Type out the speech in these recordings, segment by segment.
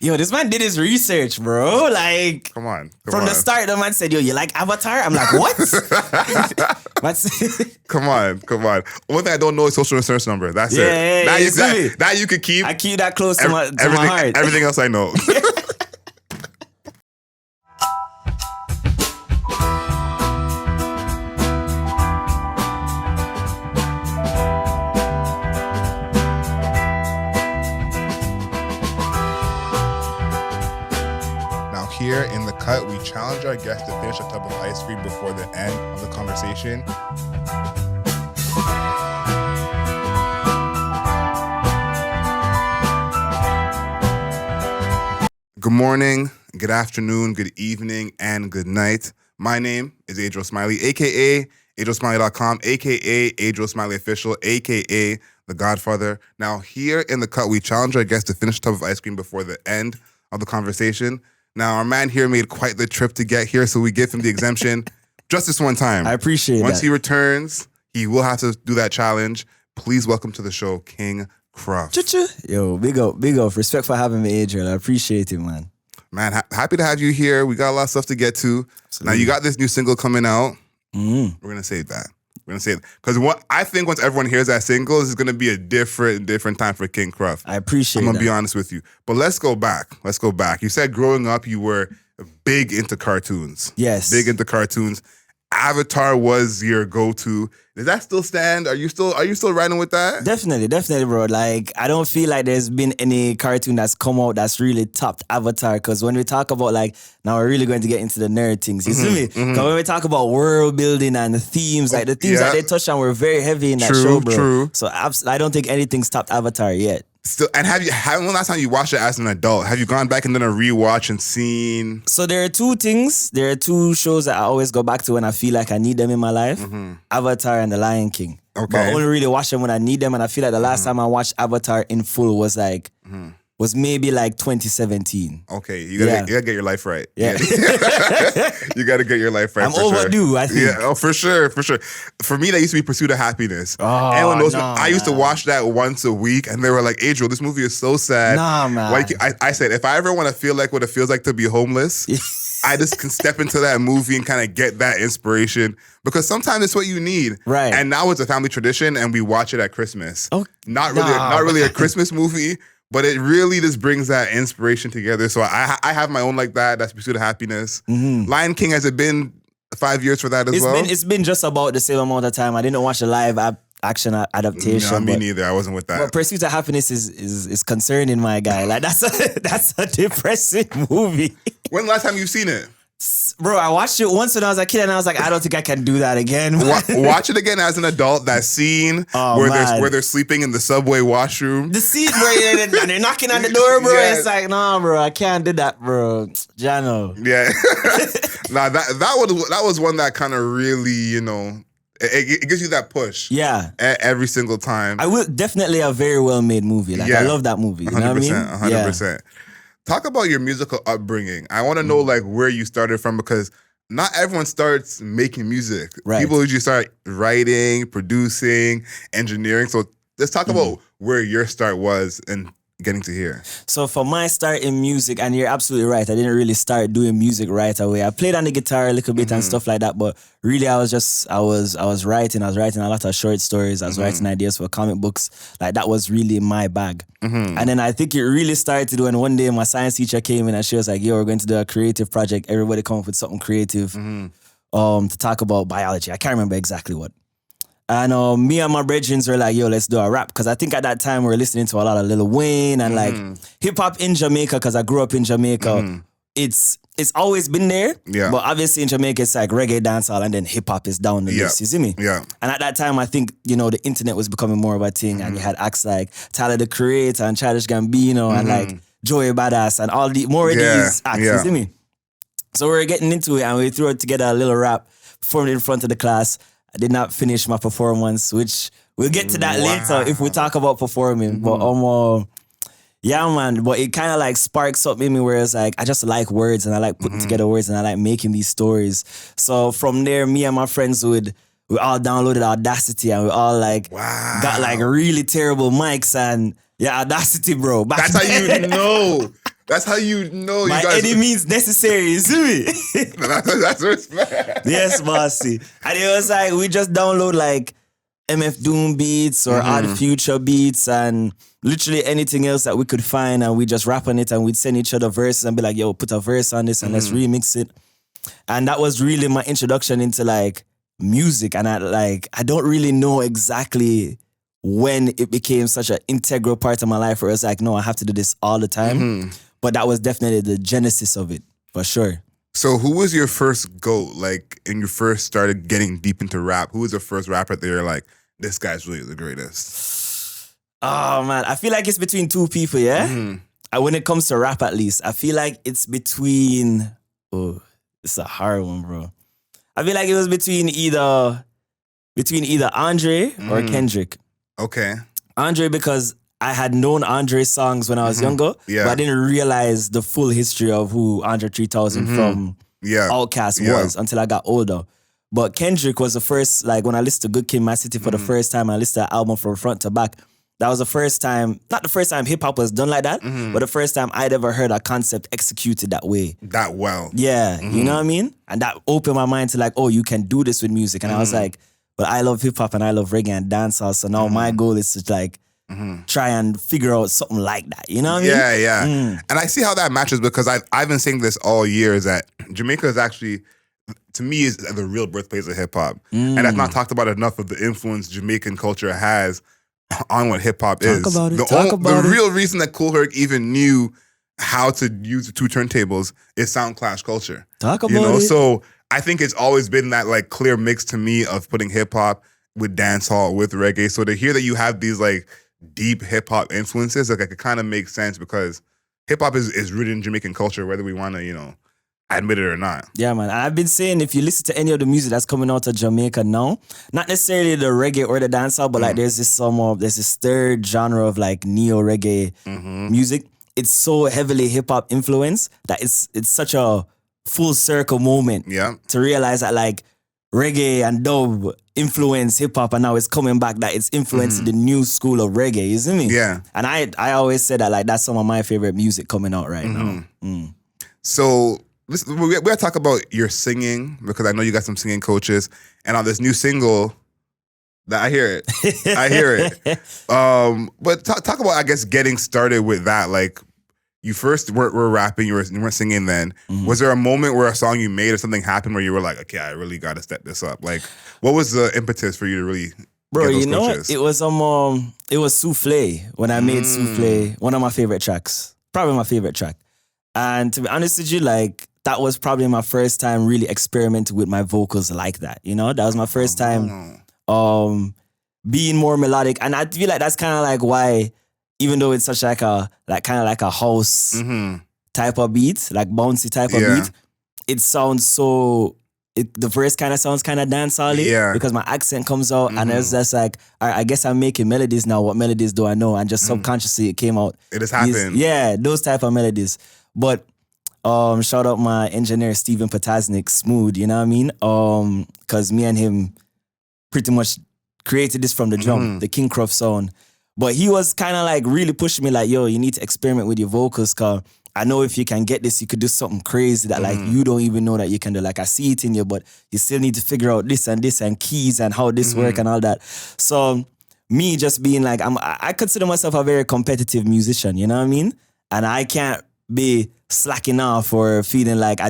Yo, this man did his research, bro. Like, Come on. From the start, the man said, yo, you like Avatar? I'm like, what? Come on. One thing I don't know is social insurance number. That's it. That you could keep. I keep that close to my heart. Everything else I know. Here in The Cut, we challenge our guests to finish a tub of ice cream before the end of the conversation. Good morning, good afternoon, good evening, and good night. My name is Adriel Smiley, a.k.a. AdrielSmiley.com, a.k.a. Adriel Smiley Official, a.k.a. The Godfather. Now, here in The Cut, we challenge our guests to finish a tub of ice cream before the end of the conversation. Now, our man here made quite the trip to get here, so we give him the exemption just this one time. I appreciate Once that. he returns, he will have to do that challenge. Please welcome to the show, King Cruff. Yo, big up. Respect for having me, Adriel. I appreciate it, man. Man, happy to have you here. We got a lot of stuff to get to. Absolutely. Now, you got this new single coming out. We're going to save that. Because I think once everyone hears that single, this is going to be a different time for King Cruff. I appreciate that. I'm going to be honest with you. But let's go back. You said growing up, you were big into cartoons. Yes. Big into cartoons. Avatar was your go-to. Does that still stand? Are you still riding with that? Definitely, bro. Like, I don't feel like there's been any cartoon that's come out that's really topped Avatar. Because when we talk about, like, now we're really going to get into the nerd things. You see me? Because when we talk about world building and the themes, like the themes that they touched on were very heavy in that show, bro. True. So I don't think anything's topped Avatar yet. Still, and when last time you watched it as an adult? Have you gone back and done a rewatch and seen? So there are two things. There are two shows that I always go back to when I feel like I need them in my life. Avatar and The Lion King. Okay. But I only really watch them when I need them, and I feel like the last time I watched Avatar in full was like was maybe like 2017. Okay, you gotta get your life right. Yeah. You gotta get your life right. I'm overdue, I think. Yeah, oh, for sure. For me, that used to be Pursuit of Happiness. Oh, Anyone knows I used to watch that once a week, and they were like, Adriel, this movie is so sad. Nah, man. Like, I said, if I ever want to feel like what it feels like to be homeless, I just can step into that movie and kind of get that inspiration, because sometimes it's what you need. Right. And now it's a family tradition, and we watch it at Christmas. Oh, not really a Christmas movie, but it really just brings that inspiration together. So I have my own like that. That's Pursuit of Happiness. Lion King, has it been 5 years for that as well? It's been just about the same amount of time. I didn't watch the live action adaptation. No, me neither. I wasn't with that. But Pursuit of Happiness is concerning, my guy. Like, that's a depressing movie. When the last time you've seen it? Bro, I watched it once when I was a kid, and I was like, I don't think I can do that again. Watch it again as an adult. That scene where they're sleeping in the subway washroom. The scene where they're knocking on the door, bro. Yeah. It's like, nah, bro, I can't do that, bro. Jano. Yeah. Nah, that was one that kind of really, you know, it gives you that push. Yeah. Every single time. I will definitely a very well made movie. Like, I love that movie. You 100%, know what I mean? 100%. Yeah. Talk about your musical upbringing. I want to know like where you started from, because not everyone starts making music. Right. People usually start writing, producing, engineering. So let's talk about where your start was and getting to here. So for my start in music, and you're absolutely right, I didn't really start doing music right away. I played on the guitar a little bit and stuff like that, but really I was writing a lot of short stories. I was writing ideas for comic books. Like, that was really my bag. And then I think it really started when one day my science teacher came in and she was like, yo, we're going to do a creative project. Everybody come up with something creative to talk about biology. I can't remember exactly what. And me and my brethren were like, yo, let's do a rap. Because I think at that time we were listening to a lot of Lil Wayne and like hip-hop in Jamaica, because I grew up in Jamaica. It's always been there. Yeah. But obviously in Jamaica, it's like reggae, dancehall, and then hip-hop is down the list. You see me? Yeah. And at that time, I think, you know, the internet was becoming more of a thing. And you had acts like Tyler, the Creator, and Childish Gambino, and like Joey Badass, and all the more of these acts. You see me? So we were getting into it, and we threw together a little rap, performed in front of the class. I did not finish my performance, which we'll get to that later if we talk about performing. But yeah, man. But it kind of like sparks up in me where it's like, I just like words, and I like putting together words, and I like making these stories. So from there, me and my friends we all downloaded Audacity, and we all like got like really terrible mics, and Audacity, bro. That's how you know. That's how you know by you guys. any means necessary, you see me? That's respect. Yes, bossy. And it was like, we just download like MF Doom beats or Odd Future beats and literally anything else that we could find, and we just rap on it, and we'd send each other verses and be like, yo, put a verse on this and let's remix it. And that was really my introduction into like music. And I don't really know exactly when it became such an integral part of my life where it's like, no, I have to do this all the time. But that was definitely the genesis of it, for sure. So who was your first GOAT, like, and you first started getting deep into rap? Who was the first rapper that you're like, this guy's really the greatest? Oh, man. I feel like it's between two people, yeah? And when it comes to rap, at least, I feel like it's between... Oh, it's a hard one, bro. I feel like it was between either Andre or Kendrick. Okay. Andre, because I had known Andre's songs when I was younger, but I didn't realize the full history of who Andre 3000 from Outkast was until I got older. But Kendrick was the first, like when I listened to Good Kid, Mad City for the first time, I listened to the album from front to back. That was the first time, not the first time hip hop was done like that, but the first time I'd ever heard a concept executed that way. That well. Yeah, you know what I mean? And that opened my mind to like, oh, you can do this with music. And I was like, but I love hip hop and I love reggae and dancehall. So now my goal is to like try and figure out something like that. You know what I mean? Yeah. And I see how that matches because I've been saying this all year is that Jamaica is actually, to me, is the real birthplace of hip hop. And that's not talked about enough of the influence Jamaican culture has on what hip hop is. The real reason that Kool Herc even knew how to use the two turntables is sound clash culture. Talk about it. So I think it's always been that like clear mix to me of putting hip hop with dancehall with reggae. So to hear that you have these like deep hip hop influences, like it kind of makes sense because hip hop is rooted in Jamaican culture, whether we want to, admit it or not. Yeah, man. I've been saying if you listen to any of the music that's coming out of Jamaica now, not necessarily the reggae or the dancehall, but like there's this third genre of like neo reggae music. It's so heavily hip hop influenced that it's such a full circle moment to realize that like reggae and dub influence hip hop and now it's coming back that it's influencing the new school of reggae, you see me? Yeah. And I always say that like that's some of my favorite music coming out right now. So listen, we gotta talk about your singing because I know you got some singing coaches, and on this new single, that I hear it. But talk about, I guess, getting started with that. Like, you first were rapping, you weren't singing then. Was there a moment where a song you made or something happened where you were like, okay, I really gotta step this up? Like, what was the impetus for you to really Bro, get those you know coaches? what? It was Souffle when I made Souffle, one of my favorite tracks. Probably my favorite track. And to be honest with you, like, that was probably my first time really experimenting with my vocals like that. That was my first time being more melodic. And I feel like that's kind of like why, even though it's such like a kind of like a house type of beat, like bouncy type of beat, it sounds so. The verse kind of sounds kind of dancehall because my accent comes out and it's just like, all right, I guess I'm making melodies now. What melodies do I know? And just subconsciously it came out. It has happened. Those type of melodies. But shout out my engineer, Steven Potasnik, Smooth, you know what I mean? Because me and him pretty much created this from the drum, the King Cruff sound. But he was kind of like really pushing me like, yo, you need to experiment with your vocals because I know if you can get this, you could do something crazy that like you don't even know that you can do. Like I see it in you, but you still need to figure out this and keys and how this work and all that. So me just being like, I consider myself a very competitive musician, you know what I mean? And I can't be slacking off or feeling like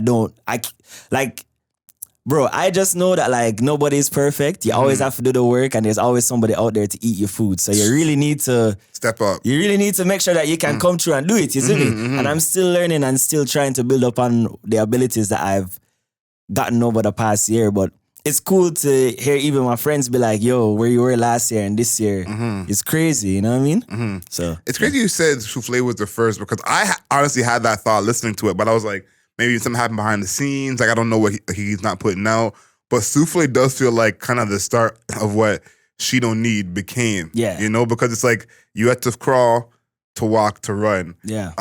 bro, I just know that like nobody's perfect. You always have to do the work and there's always somebody out there to eat your food. So you really need to step up. You really need to make sure that you can come through and do it, you see me? And I'm still learning and still trying to build upon the abilities that I've gotten over the past year. But it's cool to hear even my friends be like, yo, where you were last year and this year is crazy, you know what I mean? So it's crazy you said Souffle was the first because I honestly had that thought listening to it, but I was like, maybe something happened behind the scenes. Like, I don't know what he's not putting out. But Souffle does feel like kind of the start of what SHEDOENEED became. Yeah. Because it's like you had to crawl, to walk, to run. Yeah.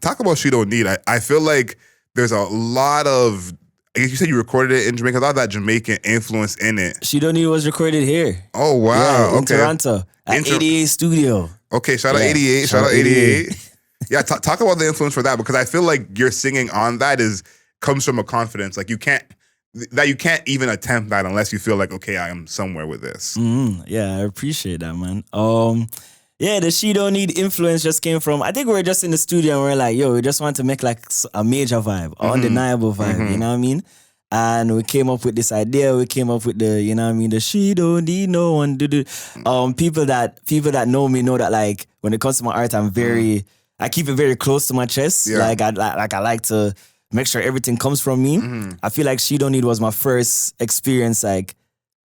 Talk about SHEDOENEED. I feel like there's a lot of, I guess you said you recorded it in Jamaica, a lot of that Jamaican influence in it. SHEDOENEED was recorded here. Oh, wow. Yeah, in Toronto at 88 Studio. Okay, shout out 88. Shout out 88. Yeah, talk about the influence for that, because I feel like your singing on that comes from a confidence. Like you can't even attempt that unless you feel like, okay, I am somewhere with this. Yeah, I appreciate that, man. Yeah, the She Don't Need influence just came from, I think we were just in the studio and we are like, yo, we just want to make like a major vibe, undeniable vibe, you know what I mean? And we came up with this idea. We came up with the, you know what I mean, the She Don't Need No One. People that know me know that, like, when it comes to my art, I keep it very close to my chest. Yeah. Like I like to make sure everything comes from me. I feel like She Don't Need was my first experience, like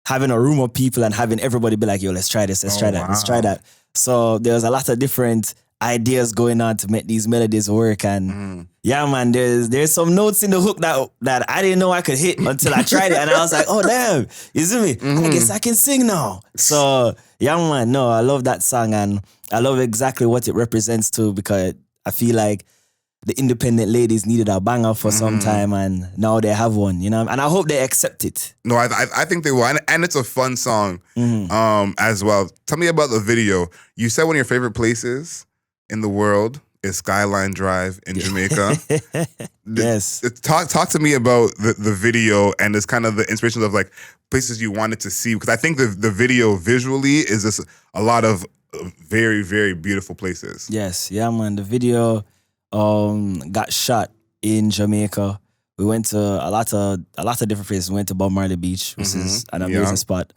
having a room of people and having everybody be like, yo, let's try this, let's try that, let's try that. So there was a lot of different ideas going on to make these melodies work. And yeah, man, there's some notes in the hook that I didn't know I could hit until I tried it. And I was like, oh, damn, you see me? I guess I can sing now. So yeah, man, no, I love that song. And I love exactly what it represents too, because I feel like the independent ladies needed a banger for some time, and now they have one, you know? And I hope they accept it. No, I think they will. And it's a fun song as well. Tell me about the video. You said one of your favorite places in the world is Skyline Drive in Jamaica. Yes. Talk to me about the video and this kind of the inspirations of like places you wanted to see. Because I think the video visually is just a lot of very, very beautiful places. Yes, yeah, man. The video got shot in Jamaica. We went to a lot of different places. We went to Bob Marley Beach, which is an amazing spot.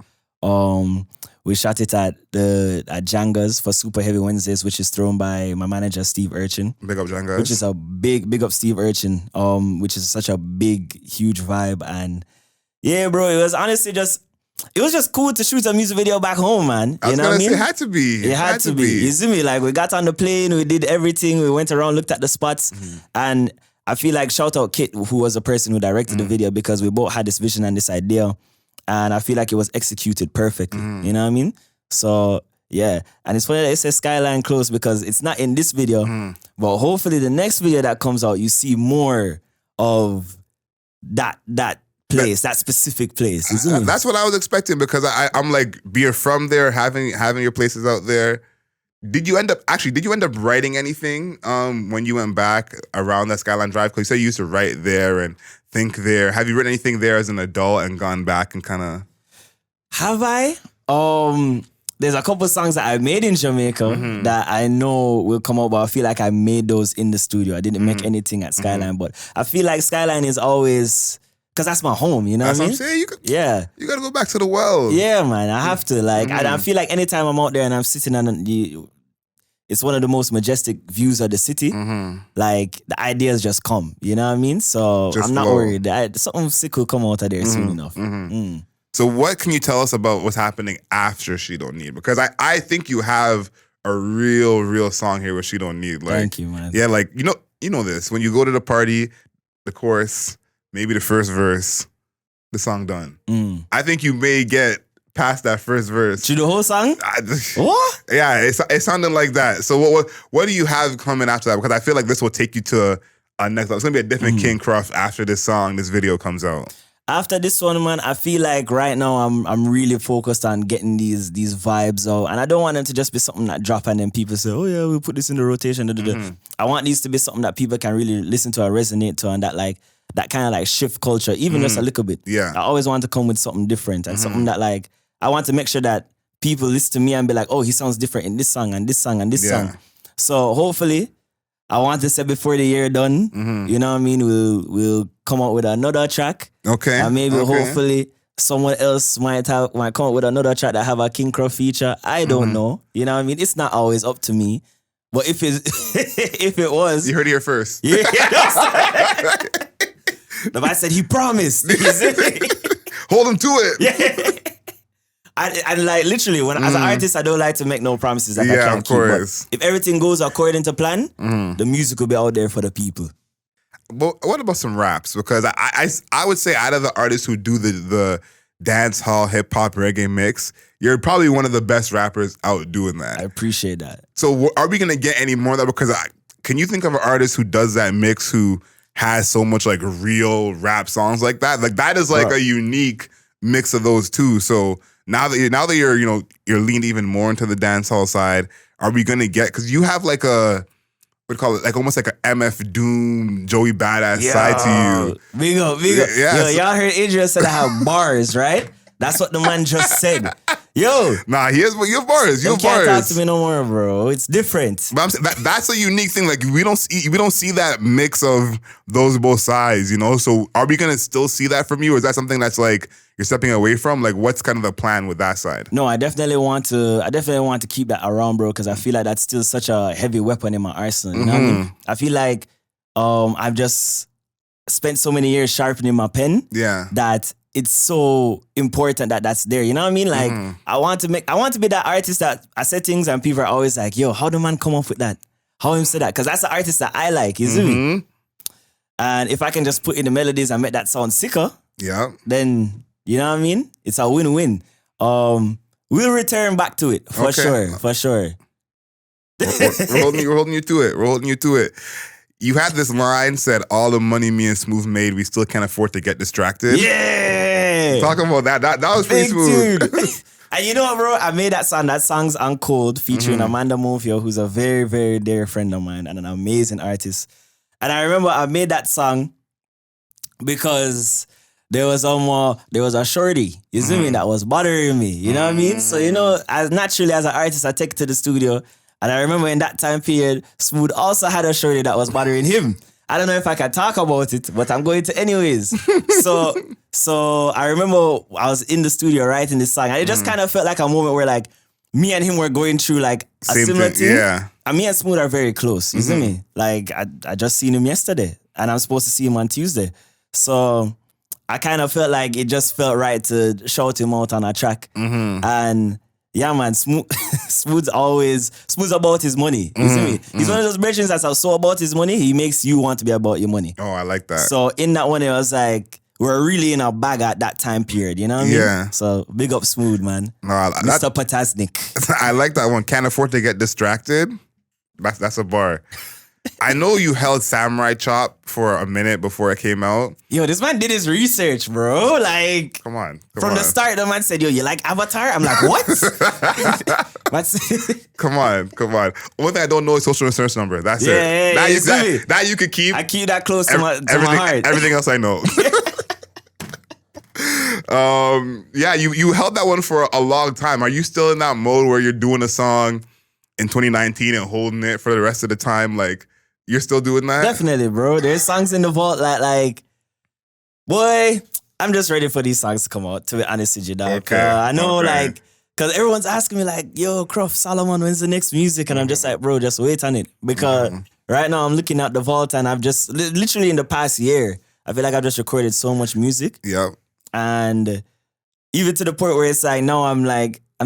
We shot it at Janga's for Super Heavy Wednesdays, which is thrown by my manager Steve Urchin. Big up Janga's. Which is a big up Steve Urchin. Which is such a big, huge vibe. And yeah, bro, it was honestly just cool to shoot a music video back home, man. I was gonna say, it had to be. It had to be. You see me? Like, we got on the plane, we did everything, we went around, looked at the spots, and I feel like shout out Kit, who was the person who directed the video, because we both had this vision and this idea, and I feel like it was executed perfectly. You know what I mean? So yeah, and it's funny that it says Skyline Close because it's not in this video, but hopefully the next video that comes out, you see more of that place, that specific place. That's what I was expecting, because I'm like, being from there, having your places out there. Did you end up writing anything when you went back around that Skyline Drive? Because you said you used to write there and think there. Have you written anything there as an adult and gone back and kind of? Have I? There's a couple songs that I made in Jamaica that I know will come out, but I feel like I made those in the studio. I didn't make anything at Skyline, but I feel like Skyline is always, because that's my home, you know what I mean? That's what I'm saying. You got to go back to the well. Yeah, man, I have to. Like, and I feel like anytime I'm out there and I'm sitting on it's one of the most majestic views of the city. Like, the ideas just come, you know what I mean? So I'm not worried. Something sick will come out of there soon enough. So what can you tell us about what's happening after She Don't Need? Because I think you have a real song here with She Don't Need. Like, thank you, man. Yeah, like, you know this. When you go to the party, the chorus, maybe the first verse, the song done. I think you may get past that first verse. To the whole song? What? Yeah, it sounded like that. So what do you have coming after that? Because I feel like this will take you to a next level. It's going to be a different King Cruff after this video comes out. After this one, man, I feel like right now I'm really focused on getting these vibes out. And I don't want them to just be something that drop and then people say, oh yeah, we'll put this in the rotation. I want these to be something that people can really listen to and resonate to, and that kind of like shift culture, even just a little bit. Yeah. I always want to come with something different and something that, like, I want to make sure that people listen to me and be like, oh, he sounds different in this song and this song and this song. So hopefully, I want to say before the year done, you know what I mean, we'll come out with another track. Okay. And maybe hopefully someone else might come up with another track that have a King Cruff feature. I don't know. You know what I mean? It's not always up to me. But if it was, you heard it here first. Yeah. The man said he promised. Hold him to it. Yeah. I like, literally, when as an artist, I don't like to make no promises that I can't keep. But if everything goes according to plan, the music will be out there for the people. But what about some raps? Because I would say, out of the artists who do the dance hall hip hop reggae mix, you're probably one of the best rappers out doing that. I appreciate that. So are we gonna get any more of that? Because can you think of an artist who does that mix who has so much like real rap songs like that? Like, that is like a unique mix of those two. So now that you're leaned even more into the dance hall side, are we gonna get, because you have like a what do you call it? Like almost like a MF Doom, Joey Badass side to you. Big up. Yeah, Yo, y'all heard Adrian said I have bars, right? That's what the man just said. Yo. Nah, you have bars. You can't talk to me no more, bro. It's different. But I'm saying that's a unique thing. Like we don't see that mix of those both sides, you know. So are we gonna still see that from you, or is that something that's like you're stepping away from? Like, what's kind of the plan with that side? No, I definitely want to keep that around, bro, because I feel like that's still such a heavy weapon in my arsenal. You know what I mean? I feel like I've just spent so many years sharpening my pen. Yeah. That it's so important that that's there. You know what I mean? Like I want to be that artist that I say things and people are always like, yo, how do man come up with that? How him say that? Because that's the artist that I like, you see me? And if I can just put in the melodies and make that sound sicker, then you know what I mean? It's a win-win. We'll return back to it for sure. We're holding you to it. You had this line said, all the money me and Smooth made, we still can't afford to get distracted. Yeah! Talk about that. That was pretty smooth. And you know what, bro? I made that song. That song's on Cold, featuring Amanda Mofio, who's a very, very dear friend of mine and an amazing artist. And I remember I made that song because there was a shorty, you see me, that was bothering me. You know what I mean? So, you know, as naturally as an artist, I take it to the studio. And I remember in that time period, Smooth also had a shorty that was bothering him. I don't know if I can talk about it, but I'm going to anyways. So I remember I was in the studio writing this song, and it just kind of felt like a moment where like me and him were going through like a similar thing. Yeah. And me and Smooth are very close, you see me? Like I just seen him yesterday, and I'm supposed to see him on Tuesday. So I kind of felt like it just felt right to shout him out on a track. And yeah, man, Smooth's about his money. You see me? He's one of those merchants that's so about his money, he makes you want to be about your money. Oh, I like that. So in that one, it was like, we're really in a bag at that time period, you know what I mean? Yeah. So big up Smooth, man. No, Mr. Patasnik. I like that one. Can't afford to get distracted. That's a bar. I know you held Samurai Chop for a minute before it came out. Yo, this man did his research, bro. Like, come on. From the start, the man said, yo, you like Avatar? I'm like, what? Come on. One thing I don't know is social insurance number. That's it. Yeah, that you could keep. I keep that close to my heart. Everything else I know. You held that one for a long time. Are you still in that mode where you're doing a song in 2019 and holding it for the rest of the time? Like, you're still doing that? Definitely, bro. There's songs in the vault that, like, boy, I'm just ready for these songs to come out, to be honest with you, dog. Okay. I know, like, because everyone's asking me, like, yo, Cruff, Solomon, when's the next music? And I'm just like, bro, just wait on it. Because right now I'm looking at the vault and I've just, literally in the past year, I feel like I've just recorded so much music. Yeah. And even to the point where it's like, now I'm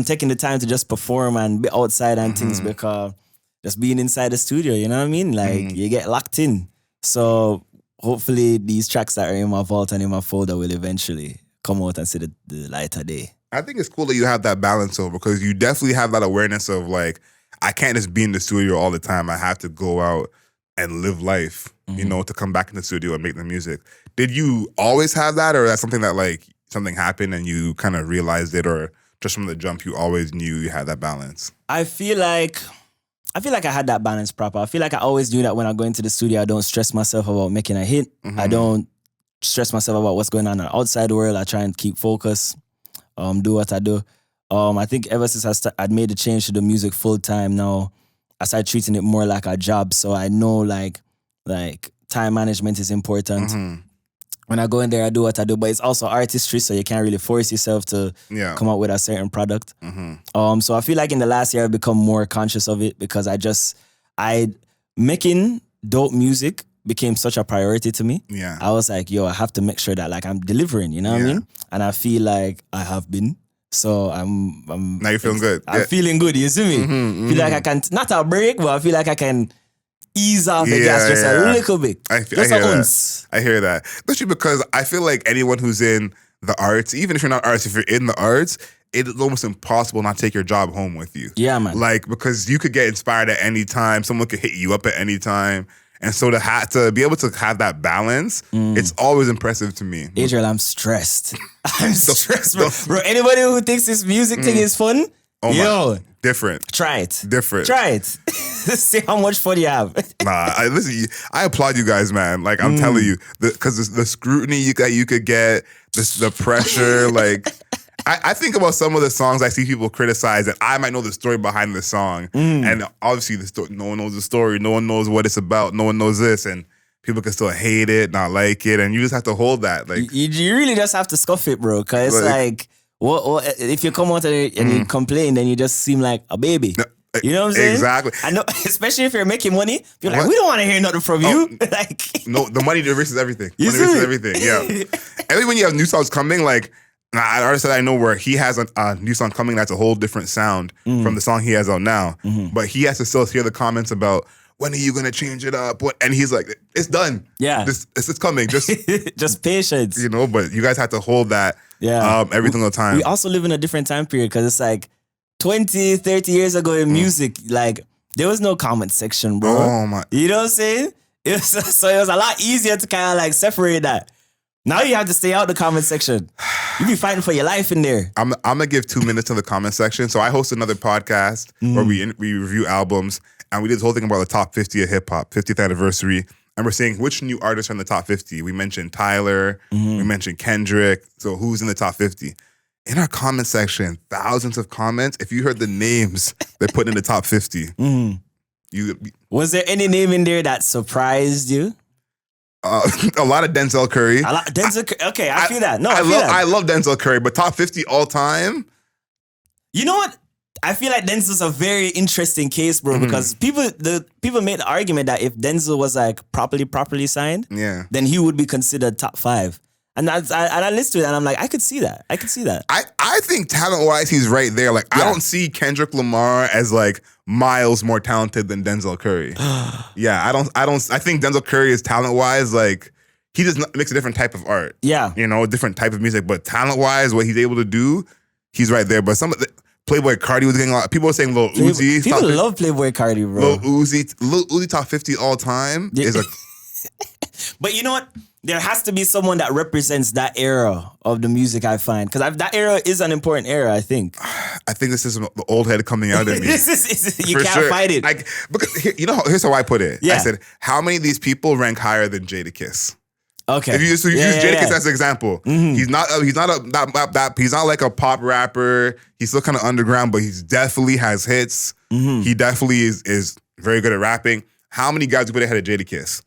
taking the time to just perform and be outside and things, because just being inside the studio, you know what I mean? Like, you get locked in. So hopefully these tracks that are in my vault and in my folder will eventually come out and see the light of day. I think it's cool that you have that balance over, because you definitely have that awareness of like, I can't just be in the studio all the time. I have to go out and live life, you know, to come back in the studio and make the music. Did you always have that, or that's something that like something happened and you kind of realized it, or just from the jump you always knew you had that balance? I feel like I had that balance proper. I feel like I always knew that when I go into the studio, I don't stress myself about making a hit. I don't stress myself about what's going on in the outside world. I try and keep focus, do what I do. I think ever since I'd made the change to the music full time now, I started treating it more like a job. So I know like time management is important. When I go in there, I do what I do, but it's also artistry, so you can't really force yourself to come up with a certain product. So I feel like in the last year, I've become more conscious of it, because making dope music became such a priority to me. Yeah. I was like, yo, I have to make sure that like I'm delivering, you know what I mean? And I feel like I have been. So I'm now you're feeling good. I'm feeling good, you see me? Feel like I can, not a break, but I feel like I can ease off the gas just a little bit. I hear that. Especially because I feel like anyone who's in the arts, even if you're not arts, if you're in the arts, it's almost impossible not to take your job home with you. Yeah, man. Like, because you could get inspired at any time. Someone could hit you up at any time. And so to be able to have that balance, it's always impressive to me. Adriel, I'm stressed. I'm stressed, bro. Anybody who thinks this music thing is fun, Different. Try it. Different. Try it. See how much fun you have. Listen, I applaud you guys, man. Like, I'm telling you, because the scrutiny you could get, the pressure, like... I think about some of the songs I see people criticize and I might know the story behind the song. And obviously no one knows the story. No one knows what it's about. No one knows this. And people can still hate it, not like it. And you just have to hold that. Like you really just have to scuff it, bro. Because it's like what if you come out and you complain, then you just seem like a baby. No, you know what I'm saying? Exactly. I know, especially if you're making money. You're like, we don't want to hear nothing from you. Like, no, the money erases everything. You Money erases everything. Yeah. And then when you have new songs coming, like... an artist that I know where he has a new song coming that's a whole different sound from the song he has out now. But he has to still hear the comments about, when are you going to change it up? And he's like, it's done. Yeah. It's coming. Just patience. You know, but you guys have to hold that every single time. We also live in a different time period because it's like 20, 30 years ago in music, like there was no comment section, bro. Oh my. You know what I'm saying? So it was a lot easier to kind of like separate that. Now you have to stay out the comment section. You be fighting for your life in there. I'm gonna give 2 minutes to the comment section. So I host another podcast where we review albums, and we did this whole thing about the top 50 of hip hop, 50th anniversary, and we're saying which new artists are in the top 50. We mentioned Tyler, we mentioned Kendrick. So who's in the top 50? In our comment section, thousands of comments. If you heard the names they put in the top 50, was there any name in there that surprised you? A lot of Denzel Curry. Okay, I feel that. No, I love Denzel Curry, but top 50 all time. You know what? I feel like Denzel's a very interesting case, bro, because people made the argument that if Denzel was like properly signed, then he would be considered top 5. And I listened to it and I'm like, I could see that. I think talent-wise, he's right there. Like, I don't see Kendrick Lamar as like miles more talented than Denzel Curry. I think Denzel Curry is talent-wise, like, he just makes a different type of art. Yeah. You know, a different type of music. But talent-wise, what he's able to do, he's right there. But some of the Playboy Cardi was getting a lot. People were saying Lil Uzi. People love Playboy Cardi, bro. Lil Uzi top 50 all time is a... But you know what? There has to be someone that represents that era of the music, I find. Because that era is an important era, I think. I think this is the old head coming out in me. You can't fight it. Here's how I put it. I said, how many of these people rank higher than Jadakiss? Okay. If you use Jadakiss as an example, he's not like a pop rapper. He's still kind of underground, but he definitely has hits. He definitely is very good at rapping. How many guys would put ahead of Jadakiss?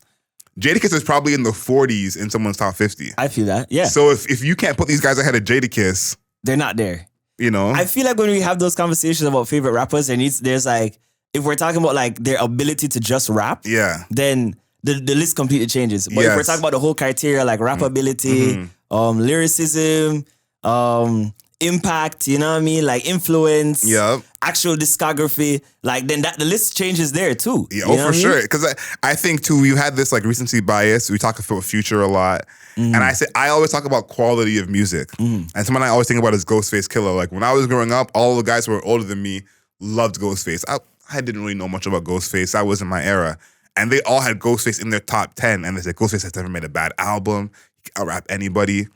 Jadakiss is probably in the 40s in someone's top 50. I feel that, yeah. So if you can't put these guys ahead of Jadakiss, they're not there. You know? I feel like when we have those conversations about favorite rappers, there's like, if we're talking about like their ability to just rap, then the list completely changes. But if we're talking about the whole criteria, like rap ability, lyricism, impact, you know what I mean? Like influence, actual discography, like then the list changes there too. Yeah, for sure. Because I think too, we had this like recency bias. We talk about Future a lot. And I always talk about quality of music. And someone I always think about is Ghostface Killah. Like when I was growing up, all the guys who were older than me loved Ghostface. I didn't really know much about Ghostface. That wasn't my era. And they all had Ghostface in their top 10. And they said, Ghostface has never made a bad album. He can rap anybody.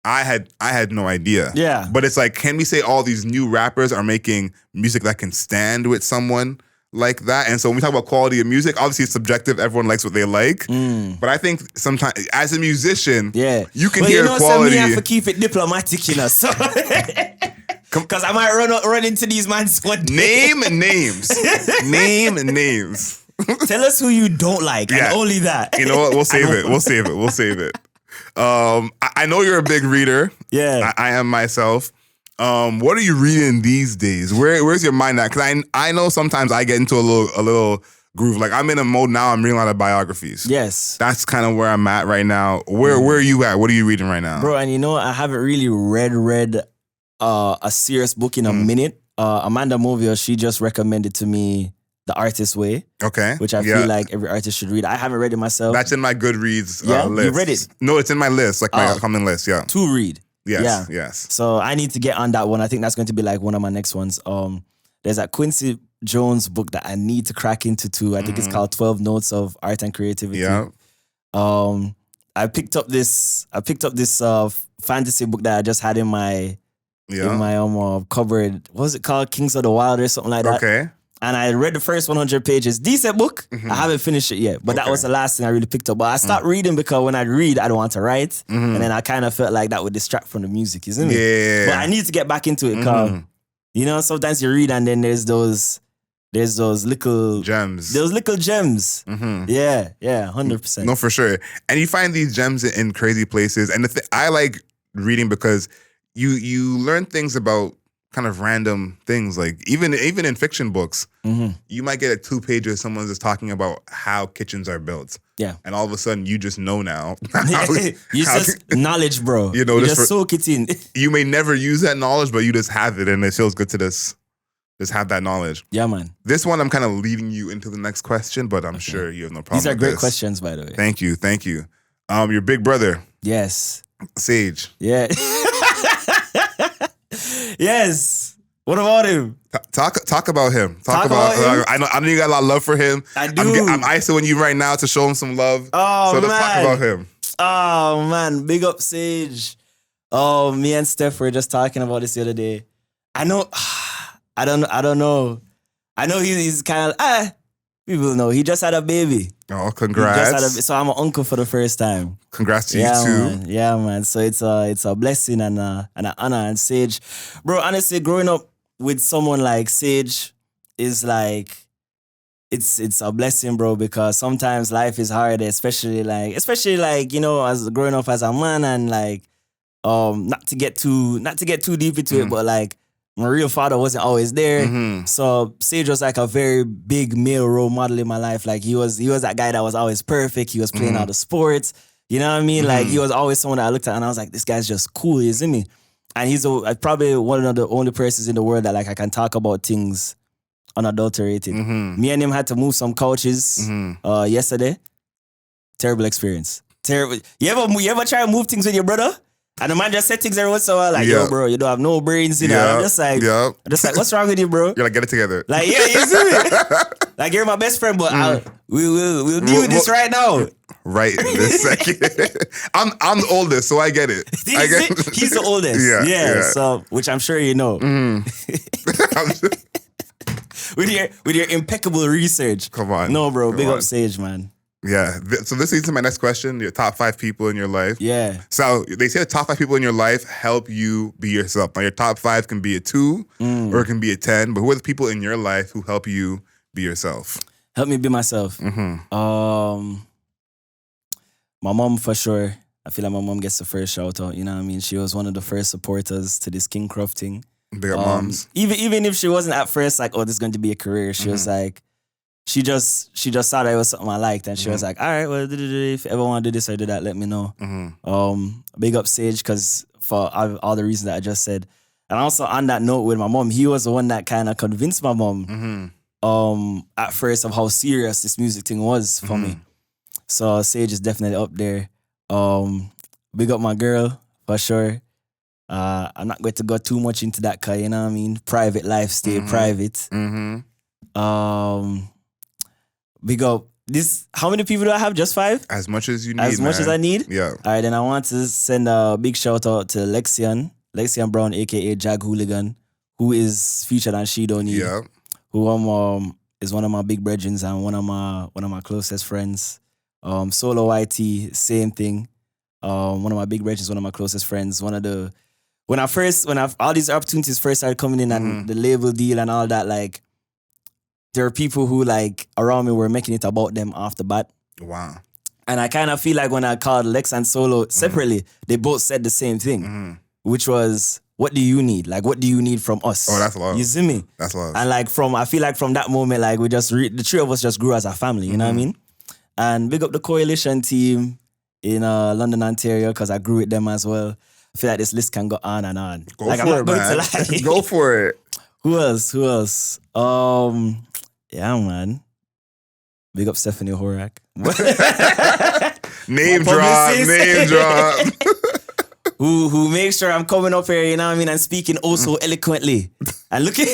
I had no idea. Yeah. But it's like, can we say all these new rappers are making music that can stand with someone like that? And so when we talk about quality of music, obviously it's subjective. Everyone likes what they like. But I think sometimes, as a musician, you can hear quality. So me have to keep it diplomatic, you know. So because I might run into these mans one day. Name names. Name names. Tell us who you don't like, and only that. You know what? We'll save it. We'll save it. I know you're a big reader. Yeah. I am myself. What are you reading these days? Where's your mind at? Because I know sometimes I get into a little groove. Like I'm in a mode now, I'm reading a lot of biographies. Yes. That's kind of where I'm at right now. Where are you at? What are you reading right now? Bro, and you know, I haven't really read a serious book in a minute. Amanda Movio, she just recommended to me The Artist's Way. Okay. Which I feel like every artist should read. I haven't read it myself. That's in my Goodreads list. You read it? No, it's in my list, like my upcoming list, To read. Yes, yes. So I need to get on that one. I think that's going to be like one of my next ones. There's that Quincy Jones book that I need to crack into too. I think it's called 12 Notes of Art and Creativity. Yeah. I picked up this fantasy book that I just had in my Yeah. in my cupboard. What was it called? Kings of the Wild or something like that. Okay. And I read the first 100 pages. Decent book. I haven't finished it yet, but that was the last thing I really picked up. But I stopped reading because when I read, I don't want to write. And then I kind of felt like that would distract from the music, isn't it? Yeah. But I need to get back into it because, you know, sometimes you read and then there's those little gems. Those little gems. Yeah, 100%. No, for sure. And you find these gems in crazy places. And I like reading because you learn things about kind of random things. Like even in fiction books, you might get 2 pages, someone's just talking about how kitchens are built. Yeah. And all of a sudden you just know now. Just knowledge, bro. You know, you just soak it in. You may never use that knowledge, but you just have it and it feels good to just have that knowledge. Yeah, man. This one I'm kind of leading you into the next question, but I'm sure you have no problem. These are with great this. questions, by the way. Thank you. Your big brother. Yes. Sage. Yeah. Yes. What about him? Talk about him. Talk about him. I know you got a lot of love for him. I do. I'm isoing you right now to show him some love. Oh, so let's talk about him. Oh man, big up Sage. Oh, me and Steph were just talking about this the other day. I know. I don't know. I know he's kind of people know he just had a baby. Oh, congrats! So I'm an uncle for the first time. Congrats to you too. Man. Yeah, man. So it's a blessing and an honor. And Sage, bro, honestly, growing up with someone like Sage is like it's a blessing, bro, because sometimes life is hard, especially like, you know, as growing up as a man and like not to get too deep into it, but like my real father wasn't always there. So Sage was like a very big male role model in my life. Like he was that guy that was always perfect. He was playing all the sports. You know what I mean? Like he was always someone that I looked at and I was like, this guy's just cool, isn't he? And he's probably one of the only persons in the world that like I can talk about things unadulterated. Me and him had to move some couches yesterday. Terrible experience. Terrible. You ever try to move things with your brother? And the man just said things every once in a while, like, yo, bro, you don't have no brains, you know. I'm just like, what's wrong with you, bro? You're like, get it together. Like, yeah, you see it? Like, you're my best friend, but we'll deal with this right now. Right this second. I'm the oldest, so I get it. He's the oldest. Yeah. So, which I'm sure you know. With your impeccable research. Come on. No, bro. Big up Sage, man. Yeah. So this leads to my next question. Your top 5 people in your life. Yeah. So they say the top 5 people in your life help you be yourself. Now your top 5 can be a 2 or it can be a 10. But who are the people in your life who help you be yourself? Help me be myself. My mom, for sure. I feel like my mom gets the first shout out. You know what I mean? She was one of the first supporters to this King Cruff thing. Big up moms. Even if she wasn't at first like, oh, this is going to be a career. She was like, she just saw that it was something I liked, and she was like, all right, well, if you ever want to do this or do that, let me know. Big up Sage, because for all the reasons that I just said. And also on that note with my mom, he was the one that kind of convinced my mom at first of how serious this music thing was for me. So Sage is definitely up there. Big up my girl, for sure. I'm not going to go too much into that, cause you know what I mean? Private life, stay private. Big up. How many people do I have? Just 5? As much as you need, As much as I need? Yeah. All right, then I want to send a big shout out to Lexian Brown, a.k.a. Jag Hooligan, who is featured on SHEDOENEED. Yeah. Who is one of my big brethren and one of my closest friends. Solo YT, same thing. One of my big brethren, one of my closest friends. When all these opportunities first started coming in and the label deal and all that, like, there are people who like around me were making it about them off the bat. Wow. And I kind of feel like when I called Lex and Solo separately, they both said the same thing, which was, what do you need? Like, what do you need from us? Oh, that's love. You see me? That's love. And like I feel like from that moment, like we just, the 3 of us just grew as a family, you know what I mean? And big up the Coalition team in London, Ontario, because I grew with them as well. I feel like this list can go on and on. Go like, for it, man. Go for it. Who else? Yeah, man. Big up Stephanie Horak. Name drop. Who makes sure I'm coming up here, you know what I mean, and speaking oh so eloquently. And look at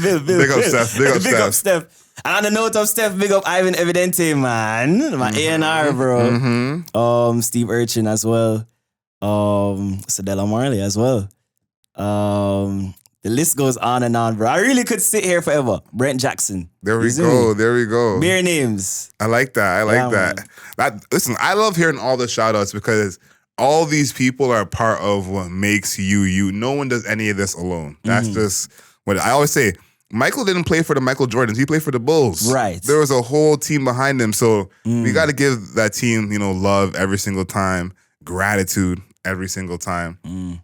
Bill. Big up Steph. And on the note of Steph, big up Ivan Evidente, man. My A&R, bro. Steve Urchin as well. Cedella Marley as well. The list goes on and on, bro. I really could sit here forever. Brent Jackson. There we go. There we go. Bare names. I like that. I like that. Listen, I love hearing all the shout outs because all these people are part of what makes you you. No one does any of this alone. That's just what I always say. Michael didn't play for the Michael Jordans. He played for the Bulls. Right. There was a whole team behind him. So we got to give that team, love every single time, gratitude every single time.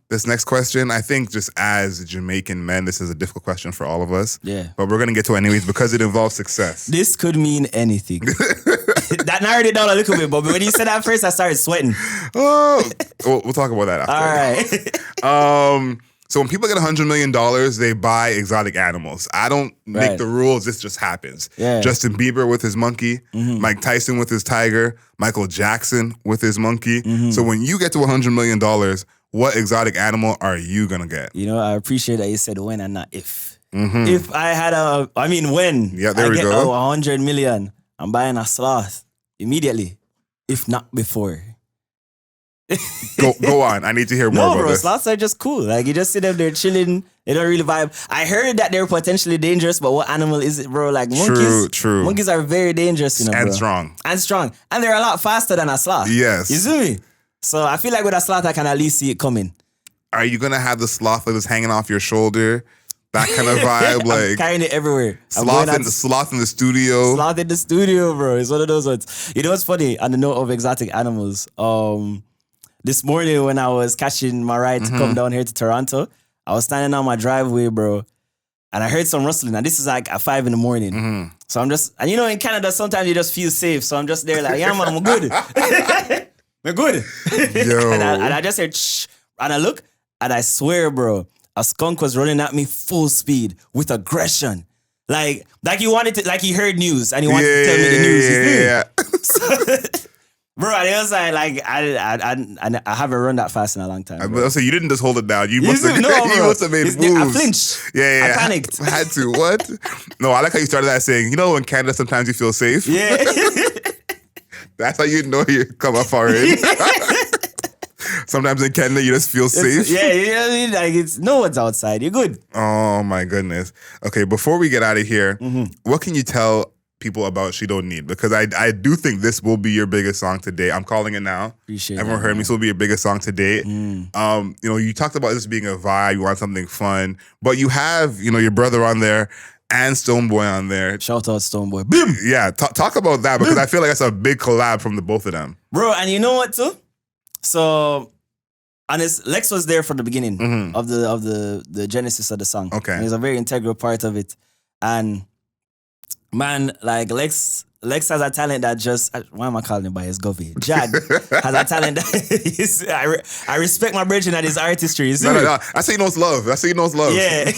This next question, I think just as Jamaican men, this is a difficult question for all of us. Yeah. But we're going to get to it anyways because it involves success. This could mean anything. That narrowed it down a little bit, but when you said that first, I started sweating. Oh, we'll talk about that after. All right. So when people get $100 million, they buy exotic animals. I don't make the rules. This just happens. Yeah. Justin Bieber with his monkey, Mike Tyson with his tiger, Michael Jackson with his monkey. So when you get to $100 million, what exotic animal are you going to get? I appreciate that you said when and not if. If I had when Yeah, there I we get go. 100 million, I'm buying a sloth immediately, if not before. Go on. I need to hear more No, about bro, this. sloths are just cool. Like, you just see them, they're chilling. They don't really vibe. I heard that they're potentially dangerous, but what animal is it, bro? Like, monkeys. True. Monkeys are very dangerous, And bro. strong. And strong. And they're a lot faster than a sloth. Yes. You see me? So I feel like with a sloth, I can at least see it coming. Are you going to have the sloth that is hanging off your shoulder? That kind of vibe? I'm like carrying it everywhere. sloth in the studio. Sloth in the studio, bro. It's one of those ones. You know what's funny? On the note of exotic animals, this morning when I was catching my ride to come down here to Toronto, I was standing on my driveway, bro, and I heard some rustling. And this is like at 5 a.m. So I'm just, and in Canada, sometimes you just feel safe. So I'm just there like, yeah, man, I'm good. We're good. Yo. and I just heard, shh, and I look, and I swear, bro, a skunk was running at me full speed with aggression. Like he wanted to, like he heard news and he wanted to tell me the news. Yeah. Bro, and it was like I haven't run that fast in a long time. But also, you didn't just hold it down. You must have No, bro. made moves. I flinched. Yeah. I panicked. I had to. What? No, I like how you started that saying, in Canada, sometimes you feel safe. Yeah. That's how you know you come up far in. Sometimes in Canada, you just feel safe. Yeah, you know what I mean? Like, it's no one's outside. You're good. Oh, my goodness. Okay, before we get out of here, what can you tell people about SHEDOENEED? Because I do think this will be your biggest song to date. I'm calling it now. Appreciate Everyone heard me. This will be your biggest song to date. You talked about this being a vibe. You want something fun. But you have, your brother on there and Stonebwoy on there. Shout out Stonebwoy. Boom! Yeah, talk about that because I feel like that's a big collab from the both of them. Bro, and you know what too? So, Lex was there from the beginning of the genesis of the song. Okay. And he's a very integral part of it. And man, like Lex has a talent that just, why am I calling him by his govy? Jag has a talent that I respect my brethren at his artistry. No. That's how you know it's love. That's how you know it's love. Yeah.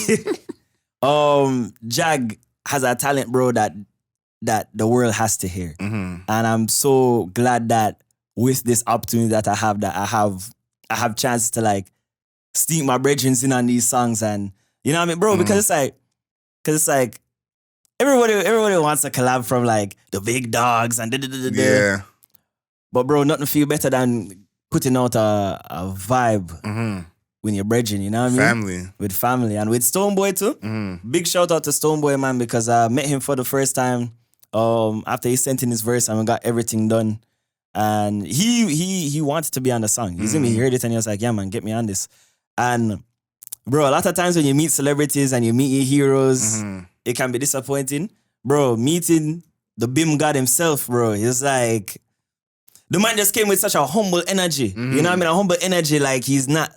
Jag has a talent, bro, that the world has to hear. And I'm so glad that with this opportunity that I have chance to like steep my brethren in on these songs, and you know what I mean, bro, because it's like everybody wants to collab from like the big dogs and Yeah. But bro, nothing feel better than putting out a vibe with your brethren, you know what I mean? Family. With family. And with Stonebwoy too. Big shout out to Stonebwoy, man, because I met him for the first time after he sent in his verse and we got everything done. And he wanted to be on the song. You see me? He heard it and he was like, yeah, man, get me on this. And bro, a lot of times when you meet celebrities and you meet your heroes, it can be disappointing. Bro, meeting the BIM God himself, bro, it's like, the man just came with such a humble energy. You know what I mean? A humble energy, like he's not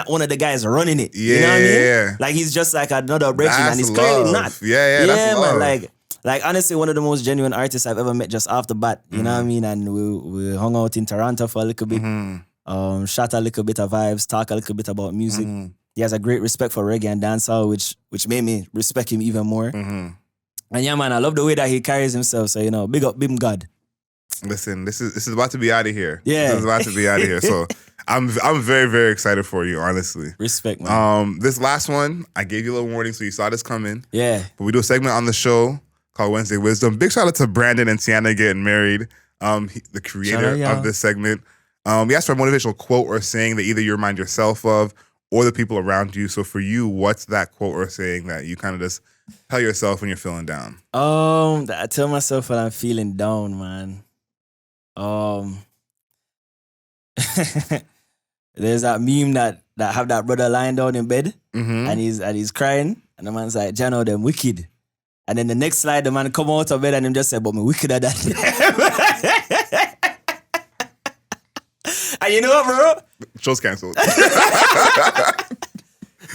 one of the guys running it. Yeah, you know what I mean? yeah. Like he's just like another brethren, and he's That's clearly love. not. Yeah, that's love. man. Like honestly, one of the most genuine artists I've ever met just off the bat. You know what I mean? And we hung out in Toronto for a little bit, shot a little bit of vibes, talk a little bit about music. He has a great respect for reggae and dancehall, which made me respect him even more. And yeah, man, I love the way that he carries himself. So big up Bim God. Listen, this is about to be out of here. Yeah. This is about to be out of here. So I'm very, very excited for you, honestly. Respect, man. This last one, I gave you a little warning, so you saw this coming. Yeah. But we do a segment on the show called Wednesday Wisdom. Big shout out to Brandon and Tiana getting married. The creator of this segment. We asked for a motivational quote or saying that either you remind yourself of or the people around you. So for you, what's that quote or saying that you kind of just tell yourself when you're feeling down? I tell myself when I'm feeling down, man. There's that meme that have that brother lying down in bed and he's crying and the man's like, Jano, them wicked. And then the next slide, the man come out of bed and him just say, but me wickeder than them. And you know what, bro? Show's cancelled.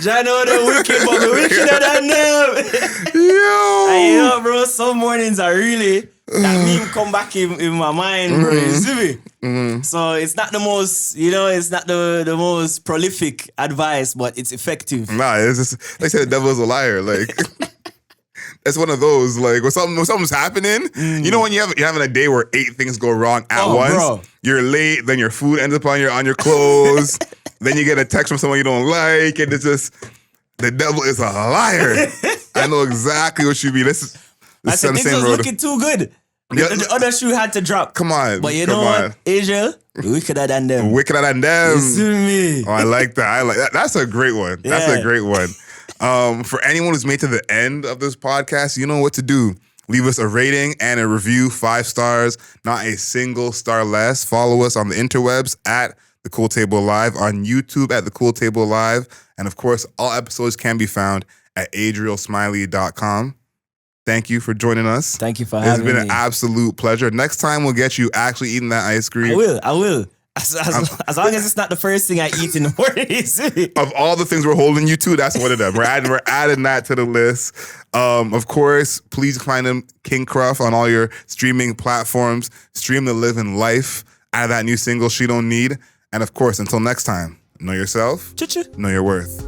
Jano, them wicked, but me wickeder than them. Yo. And you know, bro, some mornings are really, that meme come back in my mind, bro. You see me? So it's not the most, it's not the most prolific advice, but it's effective. Nah, it's just, they say the devil is a liar. Like, it's one of those, like, when something's happening, you know when you're having a day where 8 things go wrong at once? Bro. You're late, then your food ends up on your clothes, then you get a text from someone you don't like, and it's just, the devil is a liar. I know exactly what you mean. This I said, things was looking too good. The other shoe had to drop. Come on. But you know what, Asia, wickeder than them. Wickeder than them. You see me? Oh, I like that. I like that. That's a great one. Yeah. That's a great one. For anyone who's made to the end of this podcast, you know what to do. Leave us a rating and a review, 5 stars, not a single star less. Follow us on the interwebs at The Cool Table Live, on YouTube at The Cool Table Live. And of course, all episodes can be found at adrielsmiley.com. Thank you for joining us. Thank you for having me. It's been an absolute pleasure. Next time, we'll get you actually eating that ice cream. I will. As long as it's not the first thing I eat in the morning. Of all the things we're holding you to, that's one of them. We're adding that to the list. Of course, please find him, King Cruff, on all your streaming platforms. Stream the living life out of that new single, SHEDOENEED. And of course, until next time, know yourself, know your worth.